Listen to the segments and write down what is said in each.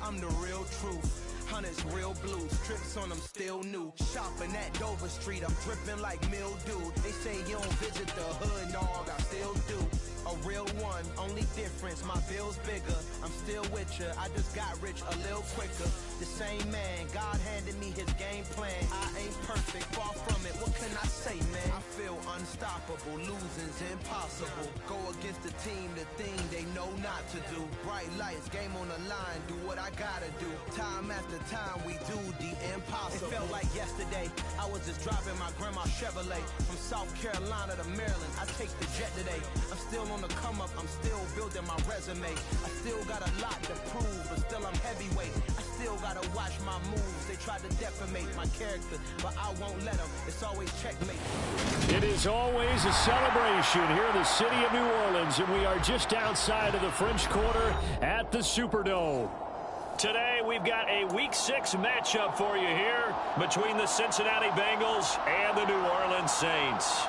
I'm the real truth. Hunters, real blues, trips on them still new. Shopping at Dover Street, I'm dripping like mildew. They say you don't visit the hood, dog, I still do. A real one, only difference, my bill's bigger. I'm still with ya, I just got rich a little quicker. The same man, God handed me his game plan. I ain't perfect, far from it, what can I say, man? I feel unstoppable, losing's impossible. Go against the team, the thing they know not to do. Bright lights, game on the line, do what I gotta do. Time after time, we do the impossible. It felt like yesterday, I was just driving my grandma's Chevrolet. From South Carolina to Maryland, I take the jet today. I'm still on the come up, I'm still building my resume. I still got a lot to prove, but still I'm heavyweight. I still gotta watch my moves. They try to defamate my character, but I won't let them. It's always checkmate. It is always a celebration here in the city of New Orleans, and we are just outside of the French Quarter at the Superdome. Today, we've got a Week 6 matchup for you here between the Cincinnati Bengals and the New Orleans Saints.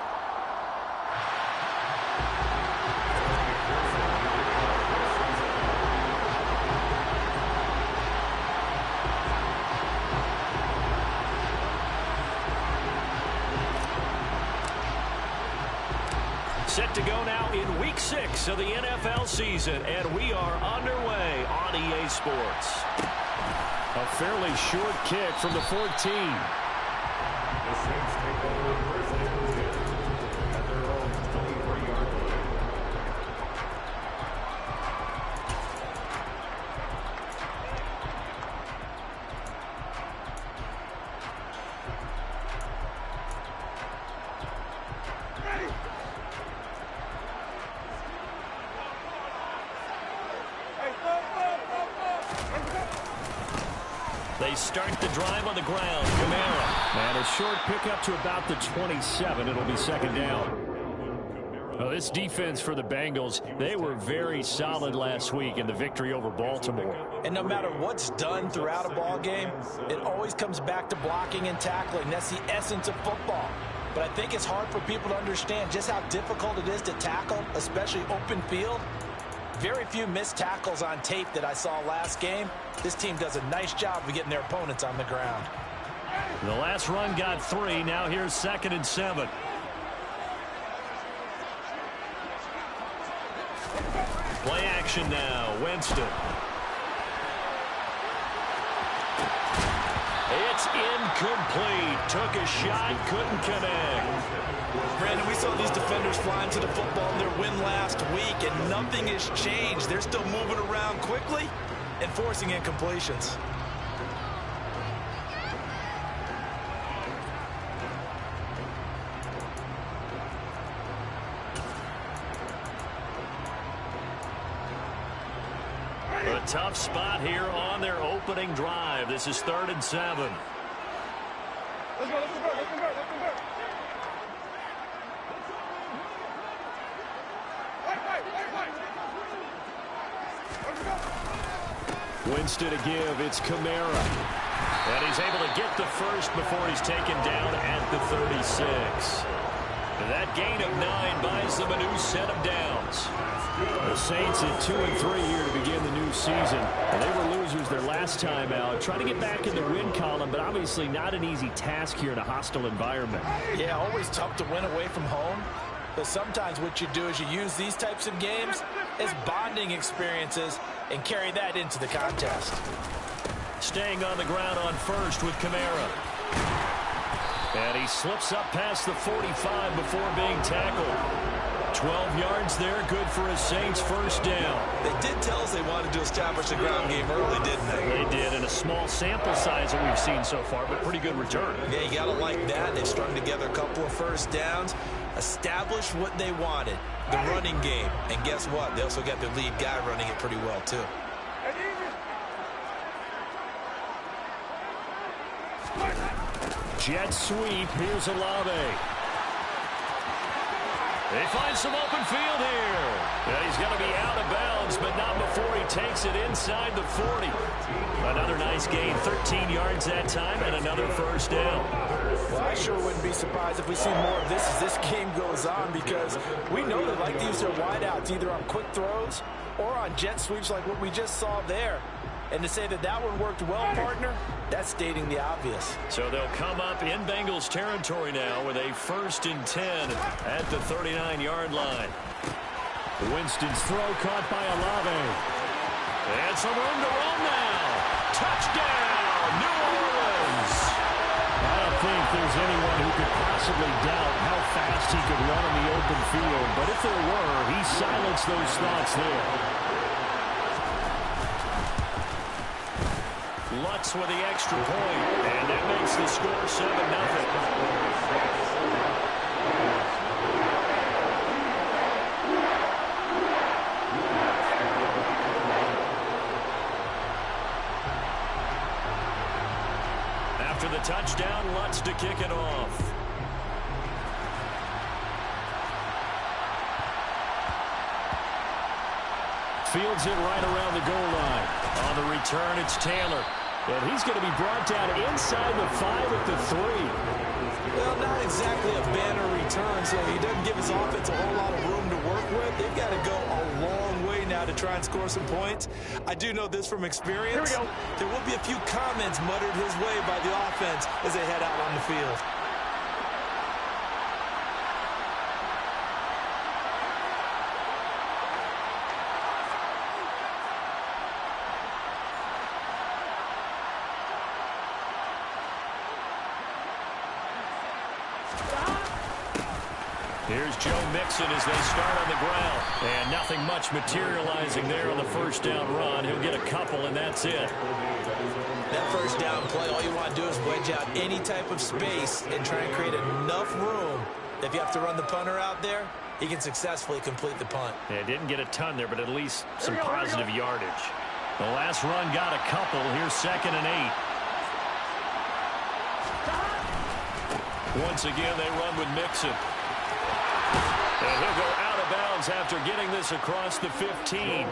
Set to go now in Week 6 of the NFL season, and we are underway on EA Sports. A fairly short kick from the 14. The Saints take over first and 10 at their own 23-yard line. They start the drive on the ground. Kamara. And a short pickup to about the 27. It'll be second down. Well, this defense for the Bengals, they were very solid last week in the victory over Baltimore. And no matter what's done throughout a ball game, it always comes back to blocking and tackling. That's the essence of football. But I think it's hard for people to understand just how difficult it is to tackle, especially open field. Very few missed tackles on tape that I saw last game. This team does a nice job of getting their opponents on the ground. The last run got 3. Now here's 2nd and 7. Play action now. Winston. It's incomplete. Took a shot, couldn't connect. Brandon, we saw these defenders flying to the football in their win last week, and nothing has changed. They're still moving around quickly and forcing incompletions. A tough spot here on their opening drive. This is 3rd and 7. Let's go. Winston to give. It's Kamara. And he's able to get the first before he's taken down at the 36. That gain of 9 buys them a new set of downs. The Saints at 2-3 here to begin the new season. And they were losers their last time out. Trying to get back in the win column, but obviously not an easy task here in a hostile environment. Yeah, always tough to win away from home. But sometimes what you do is you use these types of games as bonding experiences and carry that into the contest. Staying on the ground on first with Kamara. And he slips up past the 45 before being tackled. 12 yards there, good for a Saints first down. They did tell us they wanted to establish the ground game early, didn't they? They did, in a small sample size that we've seen so far, but pretty good return. Yeah, you got to like that. They strung together a couple of first downs, established what they wanted, the running game. And guess what? They also got their lead guy running it pretty well, too. Jet sweep. Here's Olave. They find some open field here. Yeah, he's going to be out of bounds downs, but not before he takes it inside the 40. Another nice gain, 13 yards that time, and another first down. Well, I sure wouldn't be surprised if we see more of this as this game goes on, because we know they like to use their wideouts either on quick throws or on jet sweeps like what we just saw there. And to say that that one worked well, partner, that's stating the obvious. So they'll come up in Bengals territory now with a 1st and 10 at the 39-yard line. Winston's throw caught by Olave. And some room to run now. Touchdown, New Orleans. I don't think there's anyone who could possibly doubt how fast he could run in the open field. But if there were, he silenced those thoughts there. Lutz with the extra point, and that makes the score 7-0. After the touchdown, Lutz to kick it off. Fields it right around the goal line. On the return, it's Taylor. And he's going to be brought down inside the 5 at the 3. Well, not exactly a banner return, so he doesn't give his offense a whole lot of room to work with. They've got to go a long way now to try and score some points. I do know this from experience. Here we go. There will be a few comments muttered his way by the offense as they head out on the field. Here's Joe Mixon as they start on the ground. And nothing much materializing there on the first down run. He'll get a couple, and that's it. That first down play, all you want to do is wedge out any type of space and try and create enough room that if you have to run the punter out there, he can successfully complete the punt. Yeah, didn't get a ton there, but at least some positive yardage. The last run got a couple. Here's 2nd and 8. Once again, they run with Mixon. And he'll go out of bounds after getting this across the 15.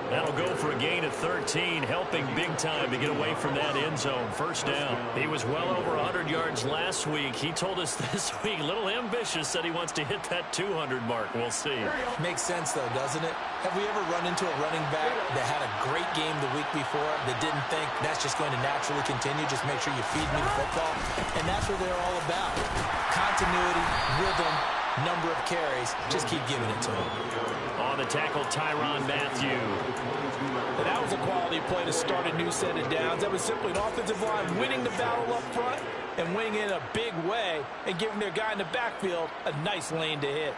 That'll go for a gain of 13, helping big time to get away from that end zone. First down. He was well over 100 yards last week. He told us this week, a little ambitious, said he wants to hit that 200 mark. We'll see. Makes sense, though, doesn't it? Have we ever run into a running back that had a great game the week before that didn't think that's just going to naturally continue? Just make sure you feed me the football. And that's what they're all about. Continuity, rhythm, number of carries. Just keep giving it to him. On the tackle, Tyrann Mathieu. And that was a quality play to start a new set of downs. That was simply an offensive line winning the battle up front and winning in a big way and giving their guy in the backfield a nice lane to hit.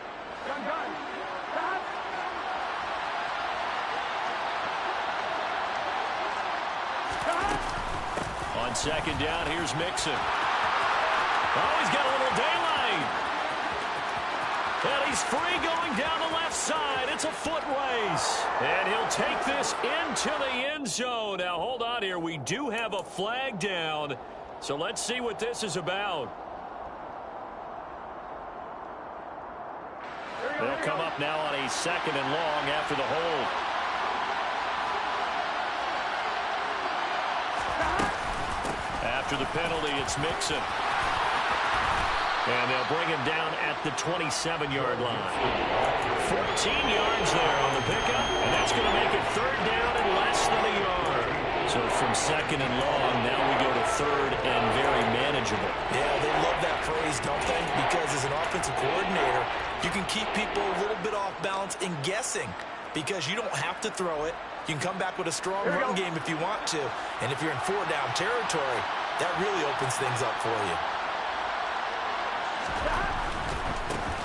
On 2nd down, here's Mixon. Oh, he's got a little daylight. And he's free going down the left side. It's a foot race. And he'll take this into the end zone. Now, hold on here. We do have a flag down. So let's see what this is about. They'll come up now on a 2nd and long after the hold. After the penalty, it's Mixon. And they'll bring him down at the 27-yard line. 14 yards there on the pickup, and that's going to make it 3rd down and less than a yard. So from 2nd and long, now we go to 3rd and very manageable. Yeah, they love that phrase, don't they? Because as an offensive coordinator, you can keep people a little bit off balance and guessing because you don't have to throw it. You can come back with a strong run game if you want to. And if you're in 4-down territory, that really opens things up for you.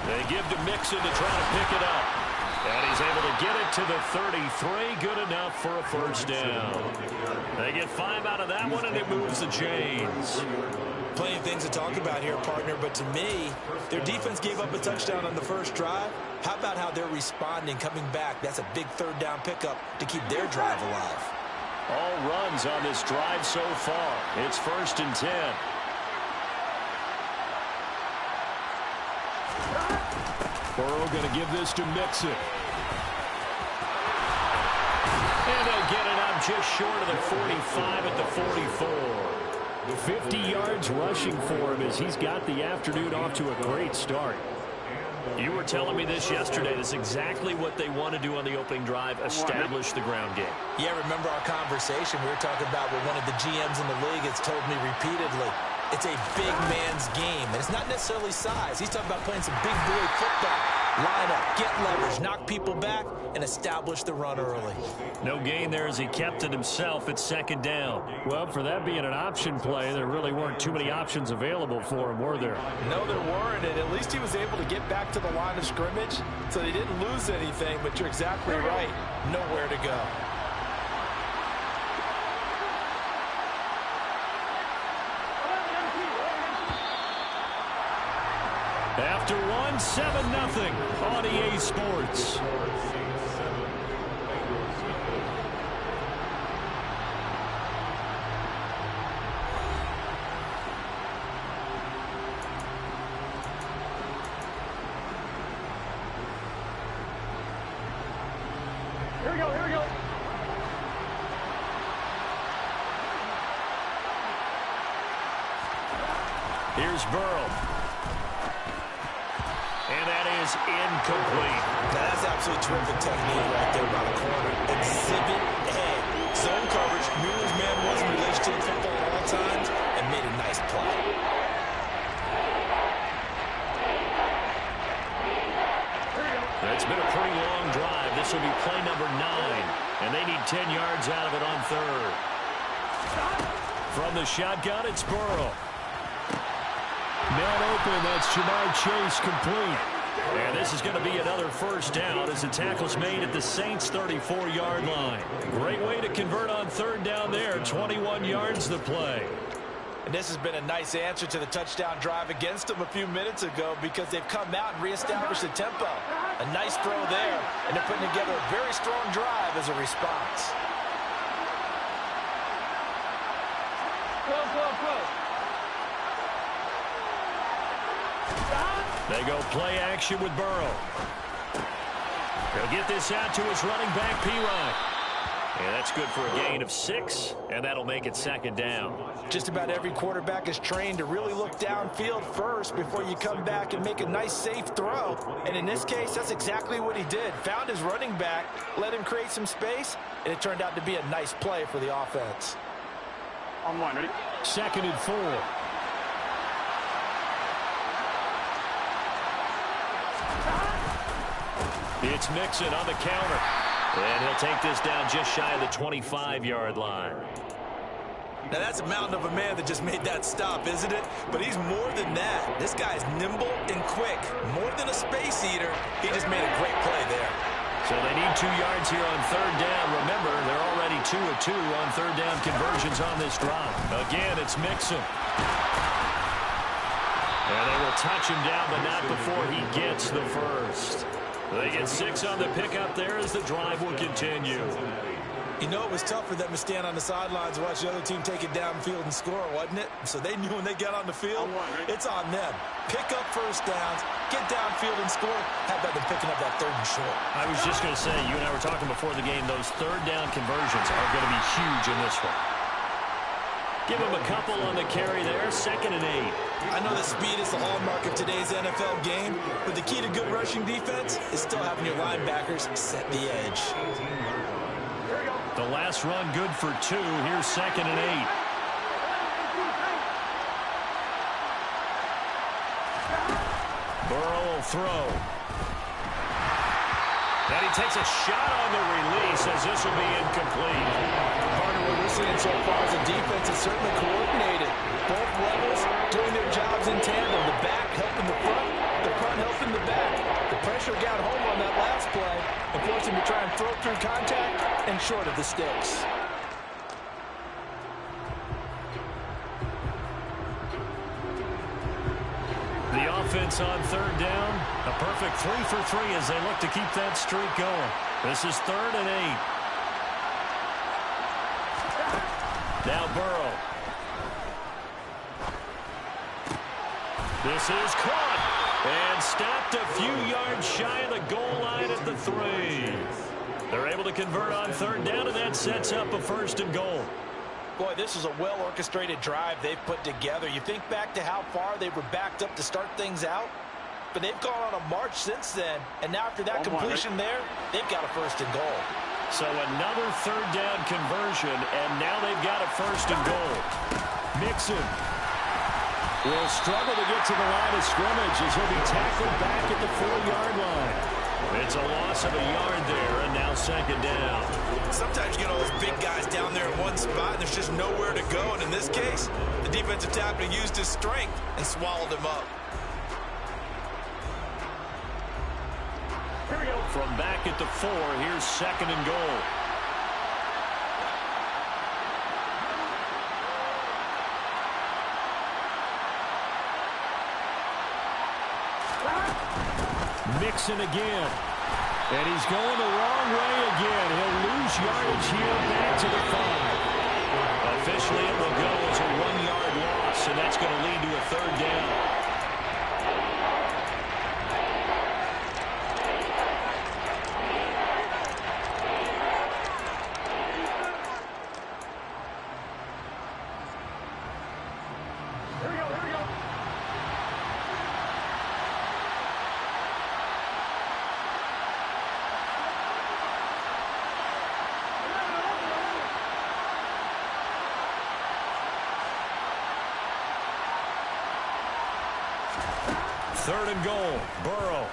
They give to Mixon to try to pick it up. And he's able to get it to the 33. Good enough for a first down. They get 5 out of that one, and it moves the chains. Plenty of things to talk about here, partner, but to me, their defense gave up a touchdown on the first drive. How about how they're responding, coming back? That's a big 3rd down pickup to keep their drive alive. All runs on this drive so far. It's 1st and 10. Burrow going to give this to Mixon. short of the 45 at the 44. 50 yards rushing for him as he's got the afternoon off to a great start. You were telling me this yesterday. That's exactly what they want to do on the opening drive, establish the ground game. Yeah, remember our conversation? We were talking about what one of the GMs in the league has told me repeatedly. It's a big man's game, and it's not necessarily size. He's talking about playing some big boy football. Line up, get leverage, knock people back, and establish the run early. No gain there as he kept it himself at second down. Well, for that being an option play, there really weren't too many options available for him, were there? No, there weren't, and at least he was able to get back to the line of scrimmage, so they didn't lose anything, but you're exactly right. Nowhere to go. After 7-0 on EA Sports. Here we go, here we go. Here's Burrow. And that is incomplete. Now, that's absolutely terrific technique right there by the corner. Exhibit A. Zone coverage, knew his man was in relation to the football at all times, and made a nice play. It's been a pretty long drive. This will be play number 9. And they need 10 yards out of it on third. From the shotgun, it's Burrow. Man open, that's Ja'Marr Chase complete. And this is going to be another first down as the tackle's made at the Saints' 34-yard line. Great way to convert on third down there. 21 yards the play. And this has been a nice answer to the touchdown drive against them a few minutes ago because they've come out and reestablished the tempo. A nice throw there, and they're putting together a very strong drive as a response. They go play action with Burrow. He'll get this out to his running back, P-Ryan. And that's good for a gain of 6, and that'll make it second down. Just about every quarterback is trained to really look downfield first before you come back and make a nice, safe throw. And in this case, that's exactly what he did. Found his running back, let him create some space, and it turned out to be a nice play for the offense. On one, ready? 2nd and 4. It's Mixon on the counter. And he'll take this down just shy of the 25-yard line. Now, that's a mountain of a man that just made that stop, isn't it? But he's more than that. This guy's nimble and quick. More than a space eater, he just made a great play there. So they need 2 yards here on third down. Remember, they're already 2 of 2 on third down conversions on this drive. Again, it's Mixon. And they will touch him down, but not before he gets the first. They get 6 on the pickup there as the drive will continue. You know, it was tough for them to stand on the sidelines and watch the other team take it downfield and score, wasn't it? So they knew when they got on the field, it's on them. Pick up first downs, get downfield and score. How about them picking up that third and short? I was just going to say, you and I were talking before the game, those third down conversions are going to be huge in this one. Give him a couple on the carry there, 2nd and 8. I know that speed is the hallmark of today's NFL game, but the key to good rushing defense is still having your linebackers set the edge. The last run good for 2. Here's 2nd and 8. Burrow will throw. And he takes a shot on the release as this will be incomplete. Partner, what we're seeing so far as a defense is certainly coordinated. Both levels doing their jobs in tandem. The back helping the front helping the back. The pressure got home on that last play and forced him to try and throw through contact and short of the sticks. The offense on third down, a perfect 3 for 3 as they look to keep that streak going. This is 3rd and 8. Now Burrow. This is caught and stopped a few yards shy of the goal line at the 3. They're able able to convert on third down, and that sets up a 1st and goal. Boy, this is a well-orchestrated drive they've put together. You think back to how far they were backed up to start things out, but they've gone on a march since then, and now after that completion there, they've got a 1st and goal. So another 3rd down conversion, and now they've got a 1st and goal. Mixon will struggle to get to the line of scrimmage as he'll be tackled back at the 4-yard line. It's a loss of a yard there, and now 2nd down. Sometimes you get all those big guys down there in one spot, and there's just nowhere to go. And in this case, the defensive tackle used his strength and swallowed him up. Here we go. From back at the 4, here's 2nd and goal. Mixon again. And he's going the wrong way again. He'll lose yardage here back to the 5. Officially, it will go as a 1-yard loss, and that's going to lead to a 3rd down. Third and goal. Burrow.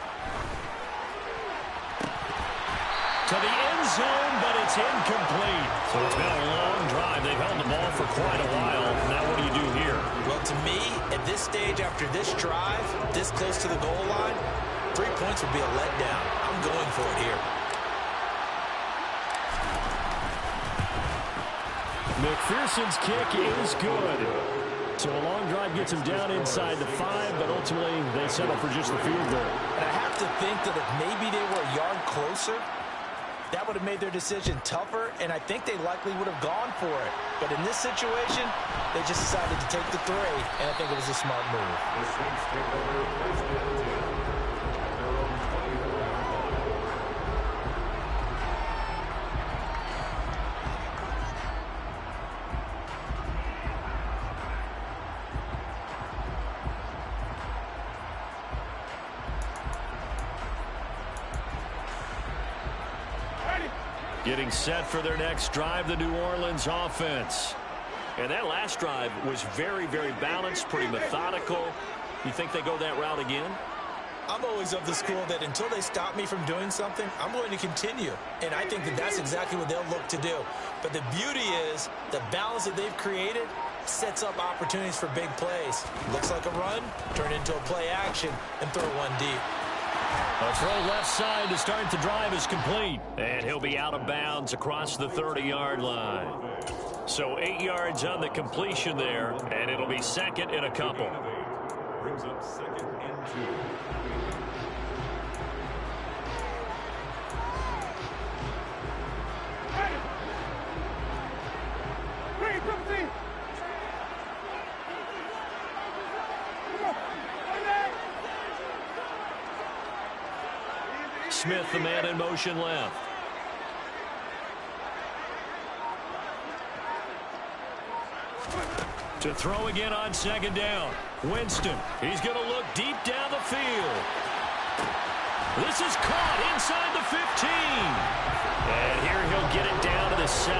To the end zone, but it's incomplete. So it's been a long drive. They've held the ball for quite a while. Now what do you do here? Well, to me, at this stage, after this drive, this close to the goal line, 3 points would be a letdown. I'm going for it here. McPherson's kick is good. So a long drive gets him down inside the 5, but ultimately they settle for just the field goal. And I have to think that if maybe they were a yard closer, that would have made their decision tougher, and I think they likely would have gone for it. But in this situation, they just decided to take the 3, and I think it was a smart move. The Saints take over 1st and 10 at their own 20. Getting set for their next drive, the New Orleans offense. And that last drive was very, very balanced, pretty methodical. You think they go that route again? I'm always of the school that until they stop me from doing something, I'm going to continue. And I think that that's exactly what they'll look to do. But the beauty is the balance that they've created sets up opportunities for big plays. Looks like a run, turn into a play action, and throw one deep. A throw left side to start the drive is complete. And he'll be out of bounds across the 30-yard line. So 8 yards on the completion there, and it'll be 2nd and a couple. Brings up 2nd and 2. Smith, the man in motion left. To throw again on 2nd down. Winston, he's going to look deep down the field. This is caught inside the 15. And here he'll get it down to the 7.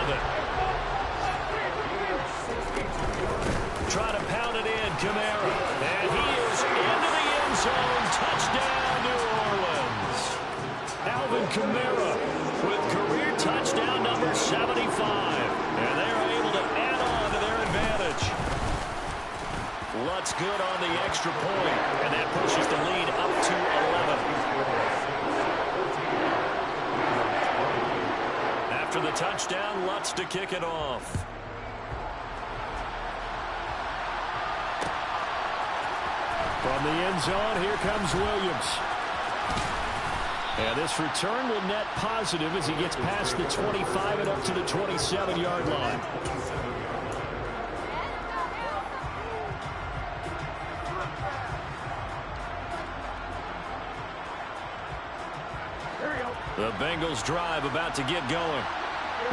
Try to pound it in, Kamara. And he is into the end zone. Touchdown, New Orleans. Alvin Kamara with career touchdown number 75. And they're able to add on to their advantage. Lutz good on the extra point, and that pushes the lead up to 11. After the touchdown, Lutz to kick it off. From the end zone, here comes Williams. And this return will net positive as he gets past the 25 and up to the 27-yard line. The Bengals drive about to get going.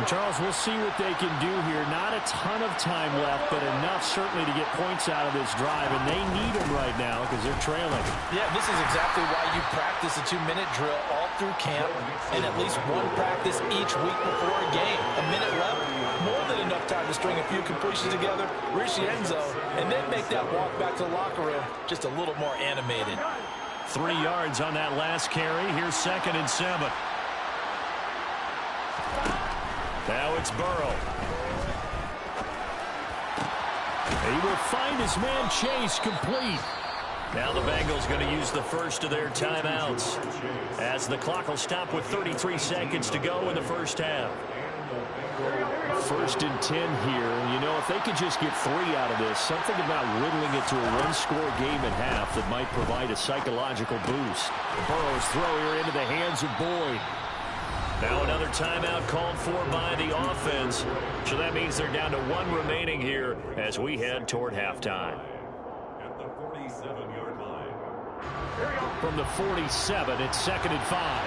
And Charles, we'll see what they can do here. Not a ton of time left, but enough certainly to get points out of this drive, and they need them right now because they're trailing. Yeah, this is exactly why you practice a 2-minute drill all through camp and at least one practice each week before a game. A minute left, more than enough time to string a few completions together, reach the end zone, and then make that walk back to the locker room just a little more animated. 3 yards on that last carry. Here's 2nd and 7. Now it's Burrow. He will find his man Chase complete. Now the Bengals going to use the first of their timeouts as the clock will stop with 33 seconds to go in the first half. 1st and 10 here. You know, if they could just get 3 out of this, something about whittling it to a one-score game at half that might provide a psychological boost. Burrow's throw here into the hands of Boyd. Now another timeout called for by the offense. So that means they're down to 1 remaining here as we head toward halftime. At the 47-yard line. From the 47, it's 2nd and 5.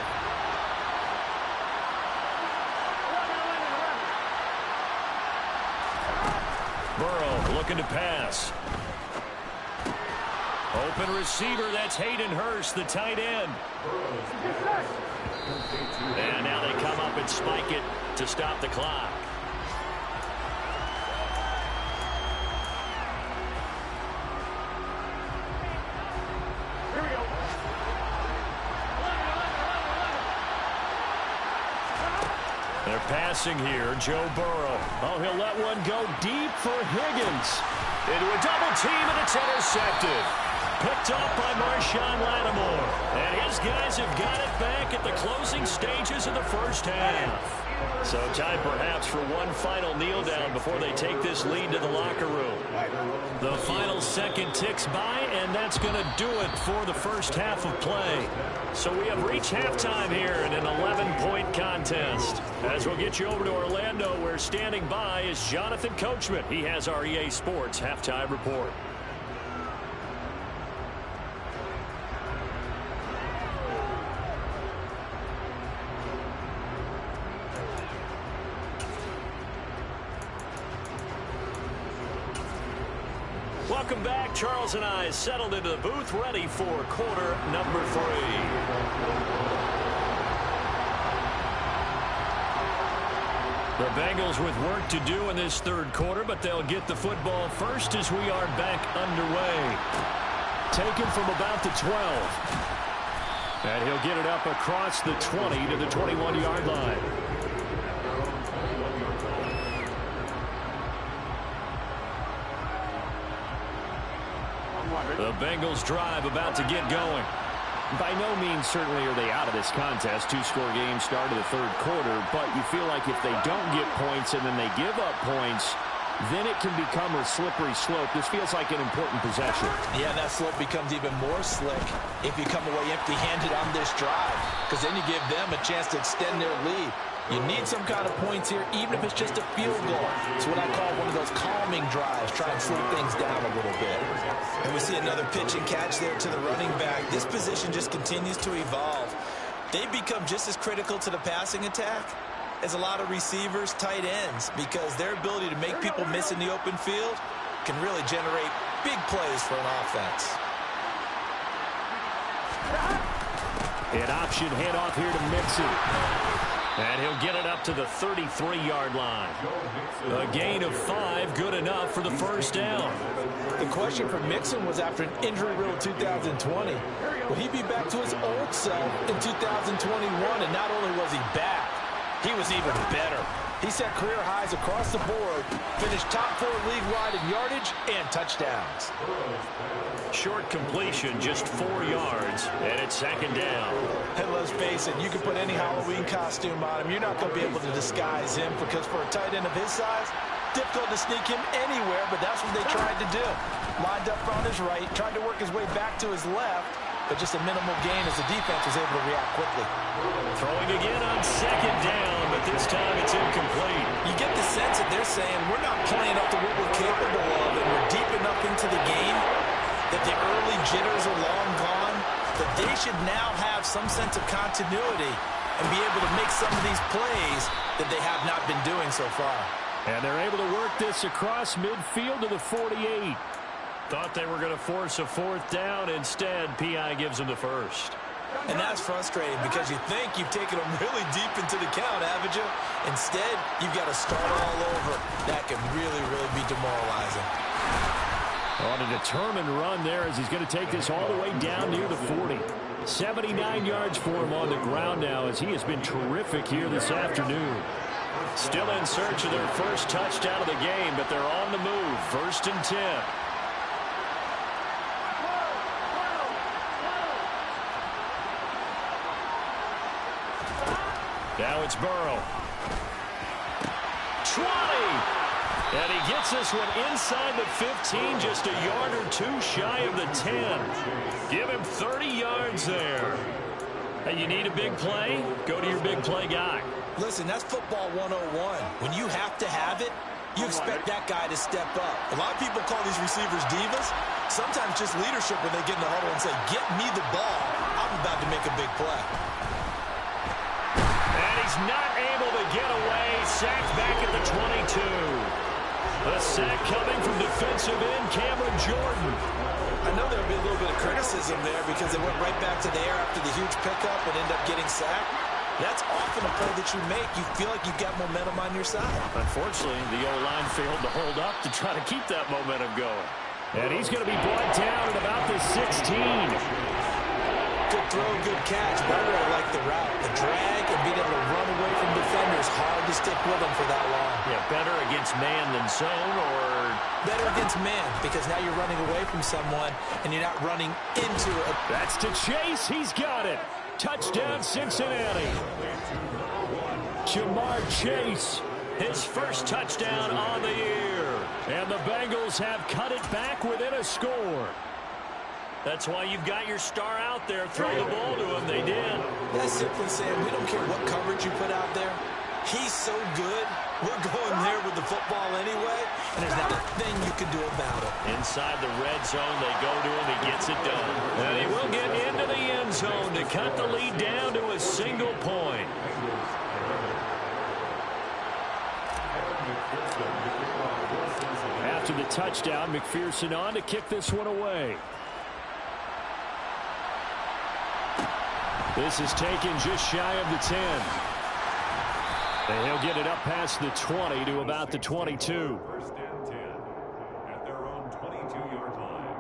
Burrow looking to pass. Open receiver, that's Hayden Hurst, the tight end. And now they come up and spike it to stop the clock. Here we go. They're passing here, Joe Burrow. Oh, he'll let one go deep for Higgins. Into a double team, and it's intercepted. Picked up by Marshawn Lattimore. And his guys have got it back at the closing stages of the first half. So time perhaps for one final kneel down before they take this lead to the locker room. The final second ticks by, and that's going to do it for the first half of play. So we have reached halftime here in an 11-point contest. As we'll get you over to Orlando, where standing by is Jonathan Coachman. He has our EA Sports halftime report. Welcome back. Charles and I settled into the booth, ready for quarter number 3. The Bengals with work to do in this third quarter, but they'll get the football first as we are back underway. Taken from about the 12. And he'll get it up across the 20 to the 21-yard line. The Bengals drive about to get going. By no means certainly are they out of this contest. 2-score game start of the third quarter, but you feel like if they don't get points and then they give up points, then it can become a slippery slope. This feels like an important possession. Yeah, that slope becomes even more slick if you come away empty-handed on this drive, because then you give them a chance to extend their lead. You need some kind of points here, even if it's just a field goal. It's what I call one of those calming drives. Try and slow things down a little bit. And we see another pitch and catch there to the running back. This position just continues to evolve. They become just as critical to the passing attack as a lot of receivers, tight ends, because their ability to make people miss in the open field can really generate big plays for an offense. An option handoff here to Mixon. And he'll get it up to the 33-yard line. A gain of 5, good enough for the first down. The question for Mixon was, after an injury-riddled 2020, would he be back to his old self in 2021? And not only was he back, he was even better. He set career highs across the board, finished top 4 league-wide in yardage and touchdowns. Short completion, just 4 yards, and it's 2nd down. And let's face it, you can put any Halloween costume on him. You're not going to be able to disguise him, because for a tight end of his size, difficult to sneak him anywhere, but that's what they tried to do. Lined up on his right, tried to work his way back to his left, but just a minimal gain as the defense was able to react quickly. Throwing again on 2nd down, but this time it's incomplete. You get the sense that they're saying we're not playing up to what we're capable of, and we're deep enough into the game that the early jitters are long gone, that they should now have some sense of continuity and be able to make some of these plays that they have not been doing so far. And they're able to work this across midfield to the 48. Thought they were going to force a fourth down. Instead, P.I. gives them the first. And that's frustrating because you think you've taken them really deep into the count, haven't you? Instead, you've got to start all over. That can really, really be demoralizing. On a determined run there as he's going to take this all the way down near the 40. 79 yards for him on the ground now as he has been terrific here this afternoon. Still in search of their first touchdown of the game, but they're on the move. 1st and 10. Now it's Burrow. 20. And he gets this one inside the 15, just a yard or two shy of the 10. Give him 30 yards there. Hey, you need a big play? Go to your big play guy. Listen, that's football 101. When you have to have it, you expect that guy to step up. A lot of people call these receivers divas. Sometimes just leadership when they get in the huddle and say, get me the ball. I'm about to make a big play. He's not able to get away. Sacked back at the 22. The sack coming from defensive end Cameron Jordan. I know there'll be a little bit of criticism there because they went right back to the air after the huge pickup and end up getting sacked. That's often a play that you make. You feel like you've got momentum on your side. Unfortunately, the O-line failed to hold up to try to keep that momentum going. And he's going to be brought down at about the 16. Good throw, good catch. But I really like the route. The drag and being able to run away from defenders. Hard to stick with them for that long. Yeah, better against man than zone, or better against man because now you're running away from someone and you're not running into it. That's to Chase. He's got it. Touchdown, Cincinnati. Jamar Chase, his first touchdown on the year. And the Bengals have cut it back within a score. That's why you've got your star out there. Throw the ball to him. They did. That's simply saying we don't care what coverage you put out there. He's so good. We're going there with the football anyway, and there's not a thing you can do about it. Inside the red zone, they go to him. He gets it done. And he will get into the end zone to cut the lead down to a single point. After the touchdown, McPherson on to kick this one away. This is taken just shy of the 10. And he'll get it up past the 20 to about the 22. 1st and 10 at their own 22-yard line.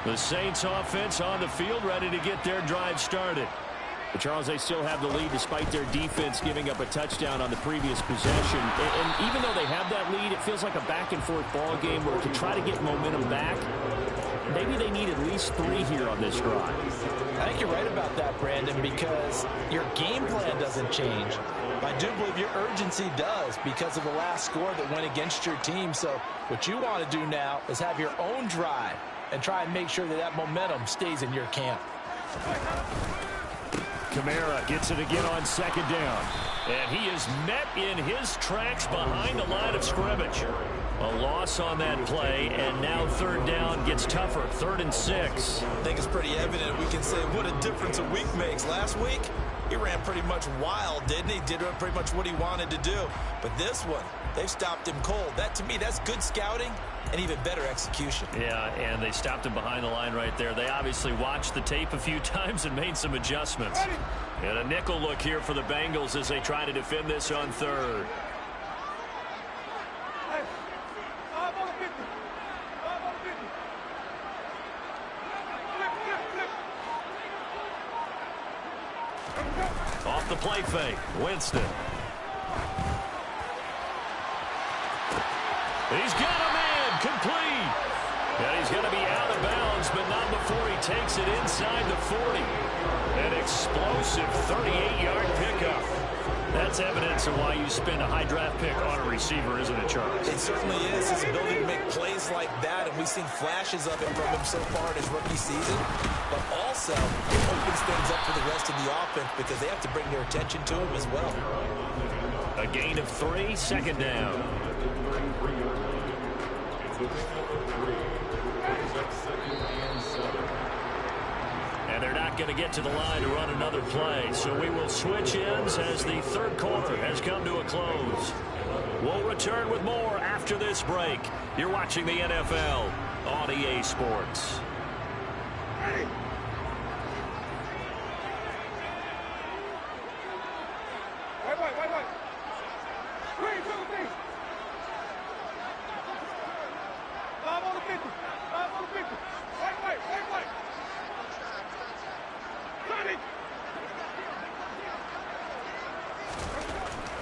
The Saints offense on the field, ready to get their drive started. But Charles, they still have the lead despite their defense giving up a touchdown on the previous possession. And even though they have that lead, it feels like a back-and-forth ball game where to try to get momentum back, maybe they need at least 3 here on this drive. I think you're right about that, Brandon, because your game plan doesn't change. I do believe your urgency does because of the last score that went against your team. So what you want to do now is have your own drive and try and make sure that that momentum stays in your camp. Kamara gets it again on 2nd down. And he is met in his tracks behind the line of scrimmage. A loss on that play, and now 3rd down gets tougher. 3rd and 6. I think it's pretty evident. We can say what a difference a week makes. Last week, he ran pretty much wild, didn't he? Did pretty much what he wanted to do. But this one, they've stopped him cold. That, to me, that's good scouting and even better execution. Yeah, and they stopped him behind the line right there. They obviously watched the tape a few times and made some adjustments. And a nickel look here for the Bengals as they try to defend this on 3rd. Off the play fake, Winston. He's got a man, complete. And he's going to be out of bounds, but not before he takes it inside the 40. An explosive 38-yard pickup. That's evidence of why you spend a high draft pick on a receiver, isn't it, Charles? It certainly is. His ability to make plays like that, and we've seen flashes of it from him so far in his rookie season. But also, it opens things up for the rest of the offense because they have to bring their attention to him as well. A gain of 3, 2nd down. And they're not going to get to the line to run another play. So we will switch ends as the third quarter has come to a close. We'll return with more after this break. You're watching the NFL on EA Sports.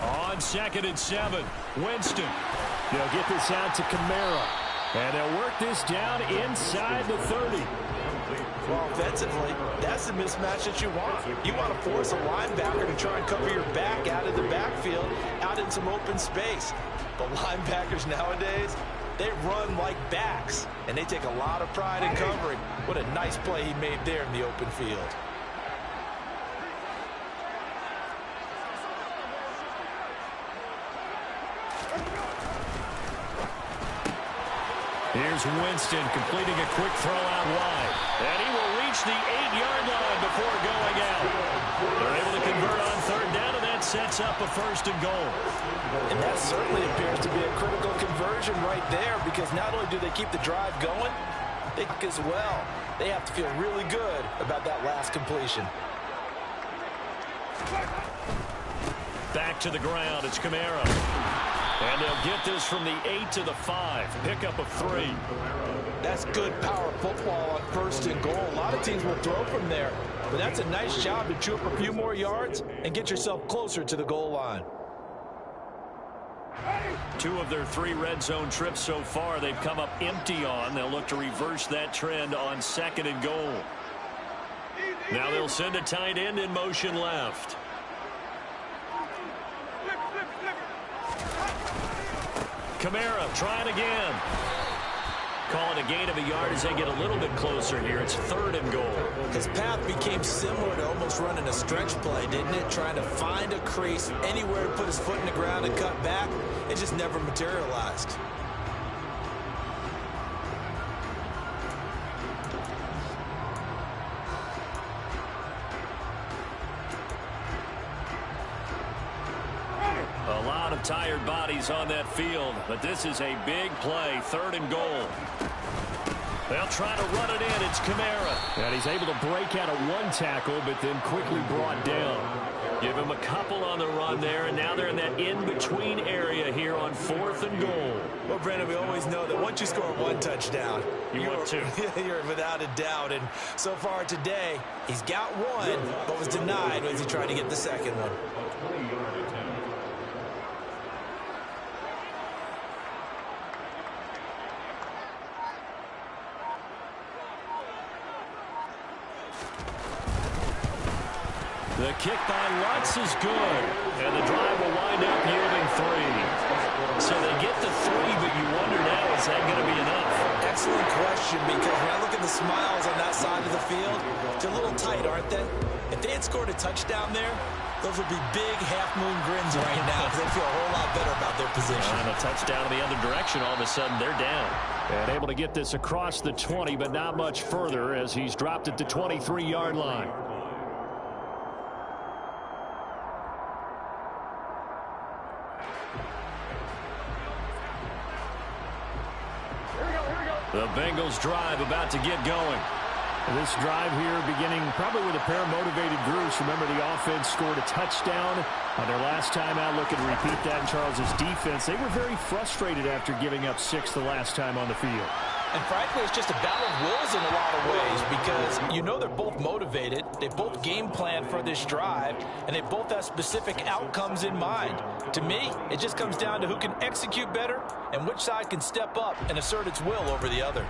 On 2nd and 7, Winston. They'll get this out to Kamara. And they'll work this down inside the 30. Well, offensively, that's the mismatch that you want. You want to force a linebacker to try and cover your back out of the backfield, out in some open space. But linebackers nowadays, they run like backs, and they take a lot of pride in covering. What a nice play he made there in the open field. Here's Winston completing a quick throw out wide. And he will reach the 8-yard line before going out. They're able to convert on 3rd down, and that sets up a 1st and goal. And that certainly appears to be a critical conversion right there, because not only do they keep the drive going, they think as well. They have to feel really good about that last completion. Back to the ground. It's Kamara. And they'll get this from the 8 to the 5. Pickup of 3. That's good power football on 1st and goal. A lot of teams will throw from there, but that's a nice job to chew up a few more yards and get yourself closer to the goal line. 2 of their 3 red zone trips so far they've come up empty on. They'll look to reverse that trend on 2nd and goal. Now they'll send a tight end in motion left. Kamara trying again. Calling a gain of a yard as they get a little bit closer here. It's 3rd and goal. His path became similar to almost running a stretch play, didn't it? Trying to find a crease anywhere to put his foot in the ground and cut back. It just never materialized. A lot of tired bodies on that field, but this is a big play. 3rd and goal. They'll try to run it in. It's Kamara. And he's able to break out of 1 tackle, but then quickly brought down. Give him a couple on the run there, and now they're in that in-between area here on 4th and goal. Well, Brandon, we always know that once you score 1 touchdown, you're without a doubt. And so far today, he's got 1, but was denied as he tried to get the 2nd one. The kick by Lutz is good, and the drive will wind up yielding 3. So they get the 3, but you wonder now, is that going to be enough? Excellent question, because when I look at the smiles on that side of the field, they're a little tight, aren't they? If they had scored a touchdown there, those would be big half-moon grins right now, because they feel a whole lot better about their position. And a touchdown in the other direction, all of a sudden they're down. And able to get this across the 20, but not much further as he's dropped at the 23-yard line. The Bengals drive about to get going. This drive here beginning probably with a pair of motivated groups. Remember, the offense scored a touchdown on their last time out. Looking to repeat that in Charles's defense. They were very frustrated after giving up 6 the last time on the field. And frankly, it's just a battle of wills in a lot of ways, because you know they're both motivated. They both game plan for this drive, and they both have specific outcomes in mind. To me, it just comes down to who can execute better and which side can step up and assert its will over the other.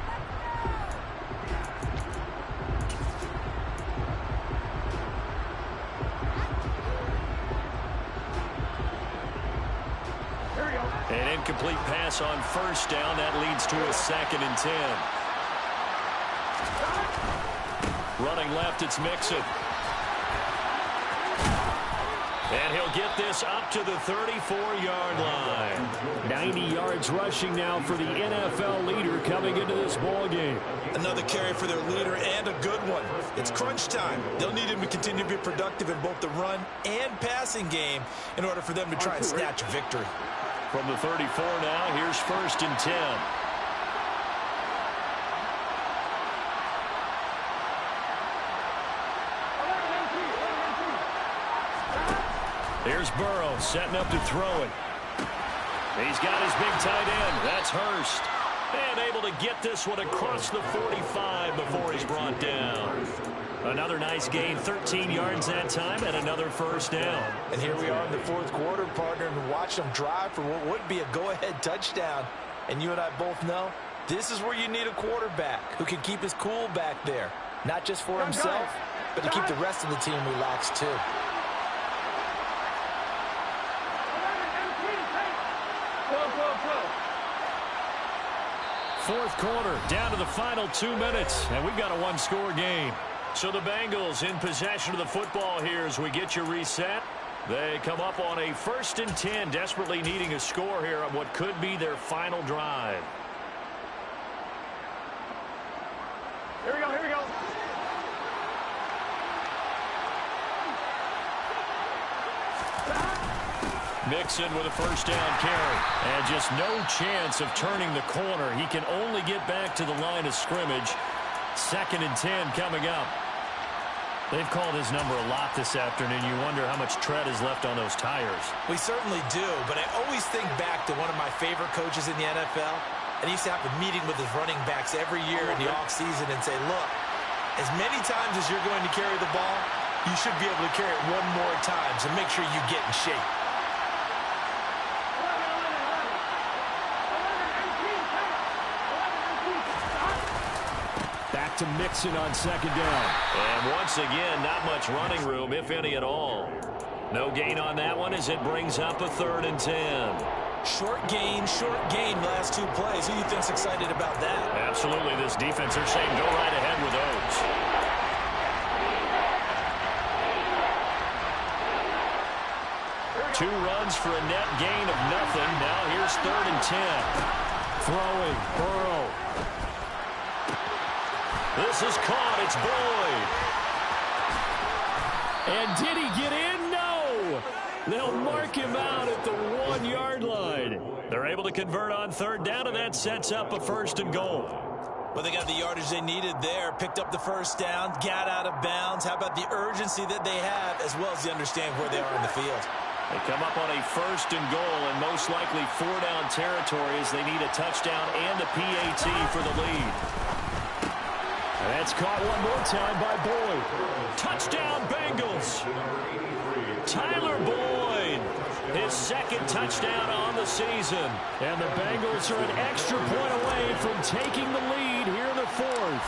An incomplete pass on 1st down. That leads to a 2nd and 10. Running left, it's Mixon. And he'll get this up to the 34-yard line. 90 yards rushing now for the NFL leader coming into this ball game. Another carry for their leader and a good one. It's crunch time. They'll need him to continue to be productive in both the run and passing game in order for them to try and snatch a victory. From the 34 now, here's 1st and 10. Here's Burrow setting up to throw it. He's got his big tight end. That's Hurst. And able to get this one across the 45 before he's brought down. Another nice gain, 13 yards that time, and another 1st down. And here we are in the 4th quarter, partner, and watch them drive for what would be a go-ahead touchdown. And you and I both know this is where you need a quarterback who can keep his cool back there. Not just for himself, but to keep the rest of the team relaxed too. Fourth quarter, down to the final 2 minutes, and we've got a one-score game. So the Bengals in possession of the football here as we get you reset. They come up on a 1st and 10, desperately needing a score here on what could be their final drive. Here we go, here we go. Mixon with a 1st down carry. And just no chance of turning the corner. He can only get back to the line of scrimmage. 2nd and 10 coming up. They've called his number a lot this afternoon. You wonder how much tread is left on those tires. We certainly do, but I always think back to one of my favorite coaches in the NFL. And he used to have a meeting with his running backs every year in the offseason and say, look, as many times as you're going to carry the ball, you should be able to carry it one more time, so make sure you get in shape. Back to Mixon on 2nd down. And once again, not much running room, if any at all. No gain on that one as it brings up a 3rd and 10. Short gain, last 2 plays. Who do you think's excited about that? Absolutely. This defense, they're saying go right ahead with those. Two runs for a net gain of nothing. Now here's 3rd and 10. Throwing, Burrow. This is caught. It's Boyd. And did he get in? No. They'll mark him out at the 1-yard line. They're able to convert on 3rd down, and that sets up a 1st and goal. Well, they got the yardage they needed there, picked up the 1st down, got out of bounds. How about the urgency that they have, as well as they understand where they are in the field? They come up on a 1st and goal, and most likely 4-down territory as they need a touchdown and a PAT for the lead. That's caught one more time by Boyd. Touchdown, Bengals. Tyler Boyd, his 2nd touchdown on the season. And the Bengals are an extra point away from taking the lead here in the 4th.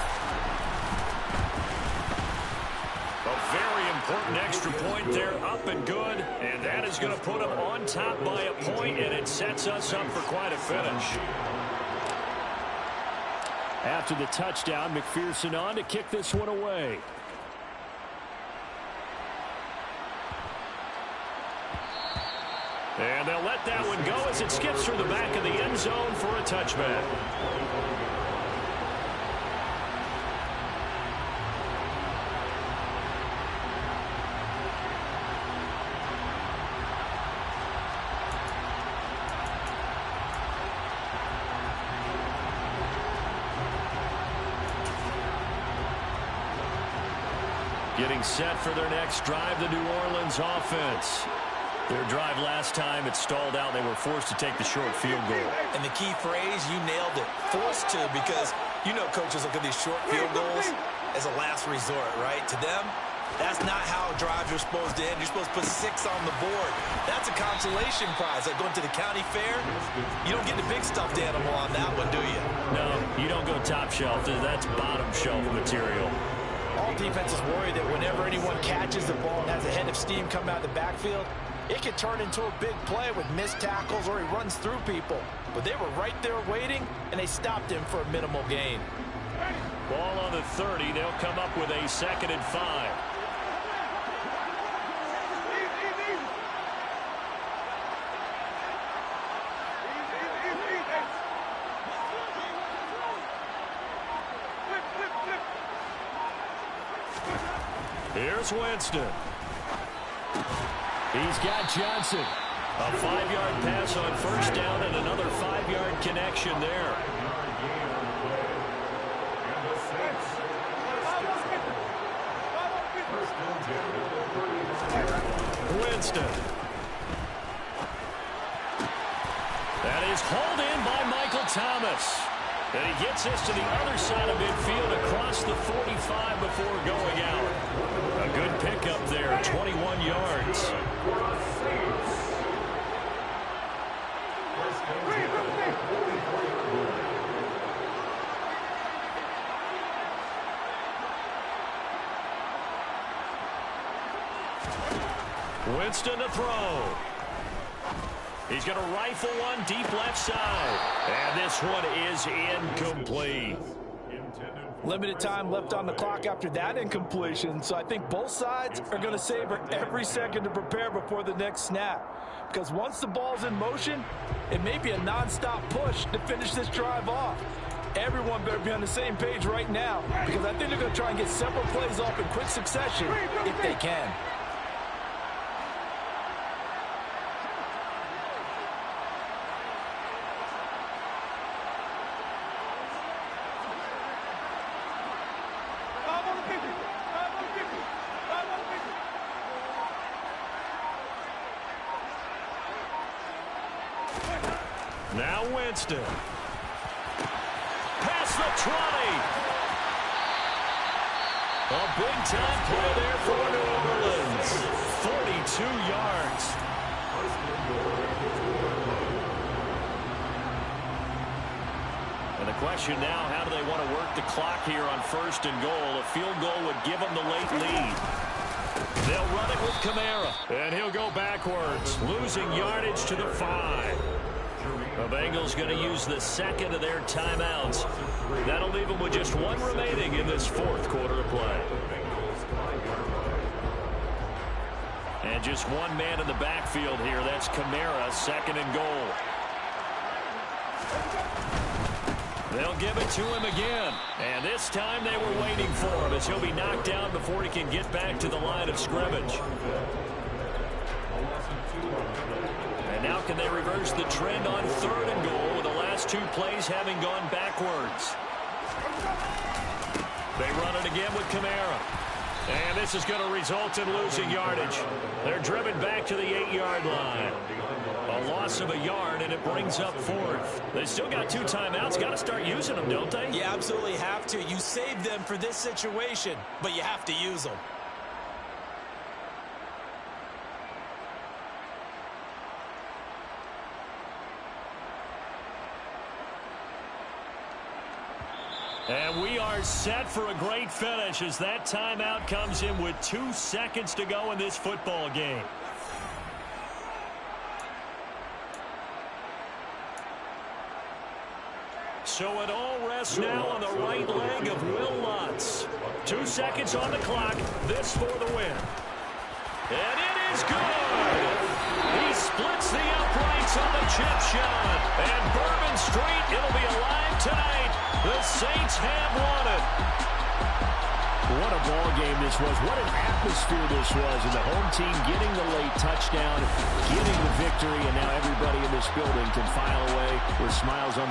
A very important extra point there, up and good. And that is going to put them on top by a point, and it sets us up for quite a finish. After the touchdown, McPherson on to kick this one away. And they'll let that one go as it skips through the back of the end zone for a touchback. Getting set for their next drive, the New Orleans offense. Their drive last time, it stalled out. They were forced to take the short field goal. And the key phrase, you nailed it, forced to, because you know coaches look at these short field goals as a last resort, right? To them, that's not how drives are supposed to end. You're supposed to put 6 on the board. That's a consolation prize. Like going to the county fair, you don't get the big stuffed animal on that one, do you? No, you don't go top shelf. That's bottom shelf material. All defenses worry that whenever anyone catches the ball and has a head of steam come out of the backfield, it could turn into a big play with missed tackles or he runs through people. But they were right there waiting, and they stopped him for a minimal gain. Ball on the 30. They'll come up with a 2nd and 5. Here's Winston. He's got Johnson. A 5-yard pass on first down and another 5-yard connection there. Winston. That is hauled in by Michael Thomas. And he gets us to the other side of midfield across the 45 before going out. A good pickup there, 21 yards. Winston to throw. He's going to rifle one deep left side. And this one is incomplete. Limited time left on the clock after that incompletion, so I think both sides are going to savor every second to prepare before the next snap. Because once the ball's in motion, it may be a non-stop push to finish this drive off. Everyone better be on the same page right now, because I think they're going to try and get several plays off in quick succession if they can. Now Winston. Past the 20. A big-time play there for New Orleans. 42 yards. And the question now, how do they want to work the clock here on first and goal? A field goal would give them the late lead. They'll run it with Kamara. And he'll go backwards, losing yardage to the 5. The Bengals going to use the second of their timeouts. That'll leave them with just one remaining in this fourth quarter of play. And just one man in the backfield here. That's Kamara, second and goal. They'll give it to him again. And this time they were waiting for him as he'll be knocked down before he can get back to the line of scrimmage. And now can they reverse the trend on third and goal with the last two plays having gone backwards? They run it again with Kamara. And this is going to result in losing yardage. They're driven back to the 8-yard line. A loss of a yard, and it brings up fourth. They still got two timeouts. Got to start using them, don't they? You absolutely have to. You save them for this situation, but you have to use them. And we are set for a great finish as that timeout comes in with 2 seconds to go in this football game. So it all rests now on the right leg of Will Lutz. 2 seconds on the clock. This for the win. And it is good. He splits the uprights on the chip shot. And Bourbon Street, it'll be alive tonight. The Saints have won it. What a ball game this was. What an atmosphere this was. And the home team getting the late touchdown, getting the victory, and now everybody in this building can file away with smiles on